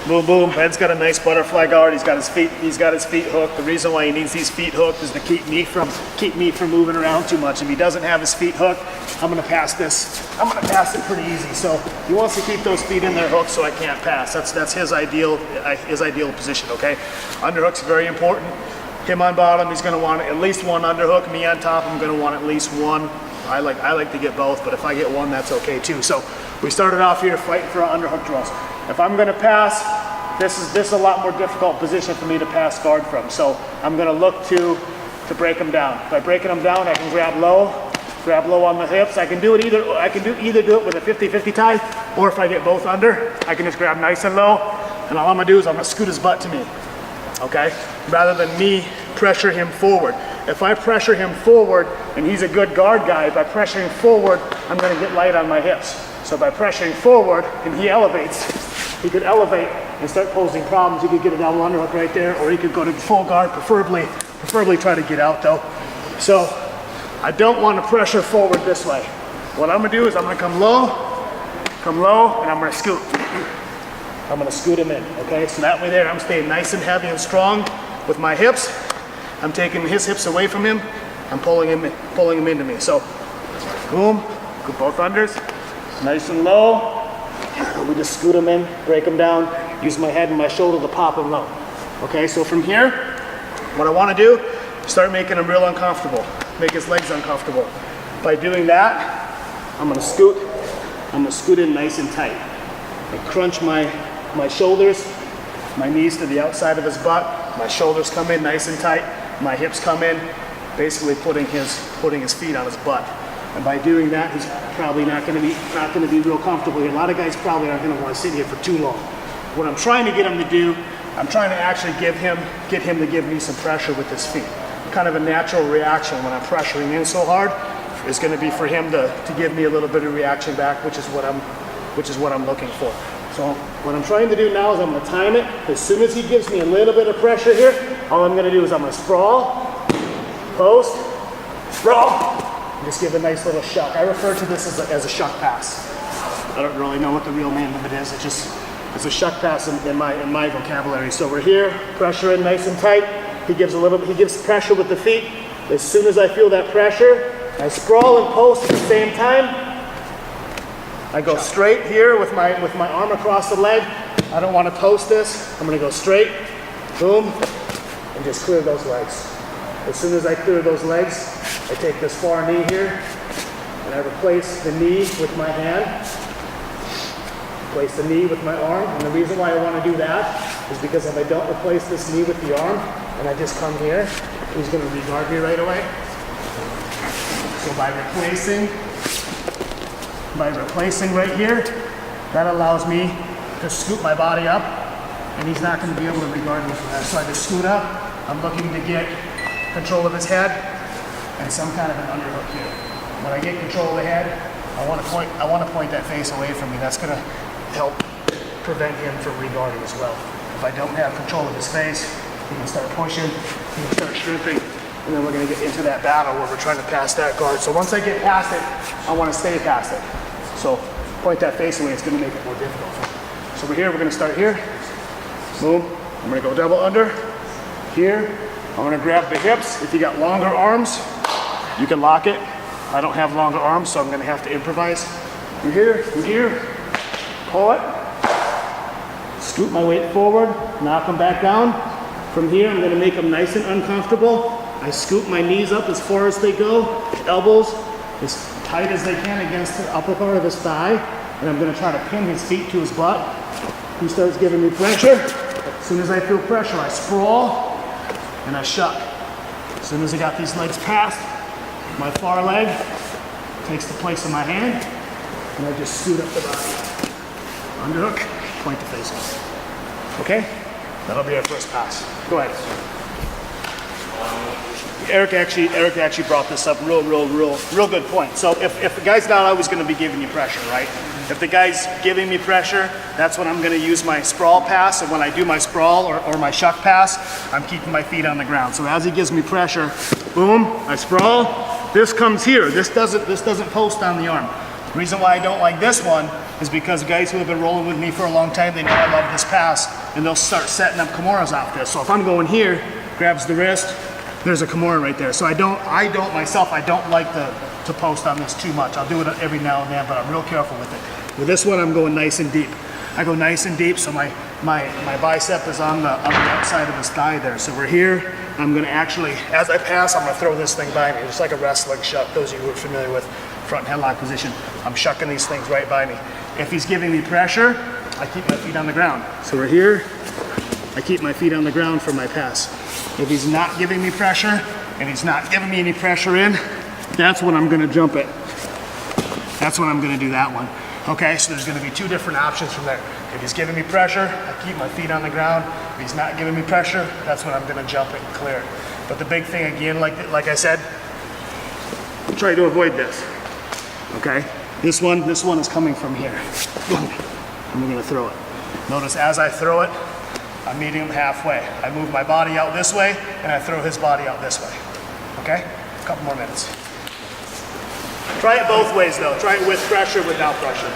Boom, boom. Ben's got a nice butterfly guard. He's got his feet hooked. The reason why he needs these feet hooked is to keep me from moving around too much. If he doesn't have his feet hooked, I'm gonna pass it pretty easy. So he wants to keep those feet in there hooked so I can't pass. That's his ideal position, okay? Underhook's very important. Him on bottom, he's gonna want at least one underhook. Me on top, I'm gonna want at least one. I like to get both, but if I get one, that's okay too. So we started off here fighting for our underhook draws. If I'm gonna pass, this is a lot more difficult position for me to pass guard from. So I'm gonna look to break them down. By breaking them down, I can grab low on the hips. I can either do it with a 50-50 tie, or if I get both under, I can just grab nice and low, and all I'm gonna do is I'm gonna scoot his butt to me, okay? Rather than me pressure him forward. If I pressure him forward, and he's a good guard guy, by pressuring forward, I'm gonna get light on my hips. So by pressuring forward, and he could elevate and start posing problems. He could get a double underhook right there, or he could go to full guard, preferably try to get out though. So I don't want to pressure forward this way. What I'm gonna do is I'm gonna come low, and I'm gonna scoot. I'm gonna scoot him in, okay? So that way there, I'm staying nice and heavy and strong with my hips. I'm taking his hips away from him. I'm pulling him into me. So boom, go both unders, nice and low. We just scoot him in, break him down, use my head and my shoulder to pop him low. Okay, so from here, what I want to do, start making him real uncomfortable, make his legs uncomfortable. By doing that, I'm gonna scoot in nice and tight. I crunch my shoulders, my knees to the outside of his butt, my shoulders come in nice and tight, my hips come in, basically putting his feet on his butt. And by doing that, he's probably not going to be real comfortable here. A lot of guys probably aren't going to want to sit here for too long. What I'm trying to get him to do, I'm trying to actually get him to give me some pressure with his feet. Kind of a natural reaction when I'm pressuring in so hard is going to be for him to give me a little bit of reaction back, which is what I'm looking for. So what I'm trying to do now is I'm going to time it. As soon as he gives me a little bit of pressure here, all I'm going to do is I'm going to sprawl, post, sprawl. Just give a nice little shuck. I refer to this as a shuck pass. I don't really know what the real name of it is. It's a shuck pass in my vocabulary. So we're here, pressure in nice and tight. He gives pressure with the feet. As soon as I feel that pressure, I sprawl and post at the same time. I go straight here with my arm across the leg. I don't want to post this. I'm going to go straight, boom, and just clear those legs. As soon as I clear those legs, I take this far knee here, and I replace the knee with my hand, replace the knee with my arm. And the reason why I want to do that is because if I don't replace this knee with the arm, and I just come here, he's going to re-guard me right away. So by replacing right here, that allows me to scoop my body up, and he's not going to be able to re-guard me from that. So I just scoot up. I'm looking to get control of his head and some kind of an underhook here. When I get control of the head, I want to point that face away from me. That's going to help prevent him from re-guarding as well. If I don't have control of his face, he can start pushing, he can start shrimping, and then we're going to get into that battle where we're trying to pass that guard. So once I get past it, I want to stay past it. So point that face away, it's going to make it more difficult for me. So we're here, we're going to start here. Boom. I'm going to go double under. Here. I'm going to grab the hips. If you got longer arms, you can lock it. I don't have longer arms, so I'm going to have to improvise. From here, pull it. Scoot my weight forward, knock them back down. From here, I'm going to make them nice and uncomfortable. I scoop my knees up as far as they go, elbows as tight as they can against the upper part of his thigh, and I'm going to try to pin his feet to his butt. He starts giving me pressure. As soon as I feel pressure, I sprawl and I shuck. As soon as I got these legs past, my far leg takes the place of my hand, and I just scoot up the body. Underhook, point the face off. Okay? That'll be our first pass. Go ahead. Eric actually brought this up, real good point. So if the guy's not always going to be giving you pressure, right? If the guy's giving me pressure, that's when I'm going to use my sprawl pass. And when I do my sprawl or my shuck pass, I'm keeping my feet on the ground. So as he gives me pressure, boom, I sprawl. This comes here. This doesn't post on the arm. The reason why I don't like this one is because guys who have been rolling with me for a long time, they know I love this pass. and they'll start setting up Kimuras off this. So if I'm going here, grabs the wrist, there's a Kimura right there. So I don't like to post on this too much. I'll do it every now and then, but I'm real careful with it. With this one, I'm going nice and deep. I go nice and deep, so my bicep is on the outside of his thigh there. So we're here. I'm gonna actually, as I pass, I'm gonna throw this thing by me, just like a wrestling shuck. Those of you who are familiar with front headlock position, I'm shucking these things right by me. If he's giving me pressure, I keep my feet on the ground. So we're here, I keep my feet on the ground for my pass. If he's not giving me pressure, and he's not giving me any pressure in, that's when I'm gonna jump it. That's when I'm gonna do that one. Okay, so there's gonna be two different options from there. If he's giving me pressure, I keep my feet on the ground. If he's not giving me pressure, that's when I'm gonna jump it and clear it. But the big thing again, like I said, try to avoid this, okay? This one is coming from here. And we're gonna throw it. Notice as I throw it, I'm meeting him halfway. I move my body out this way, and I throw his body out this way, okay? A couple more minutes. Try it both ways though. Try it with pressure, without pressure.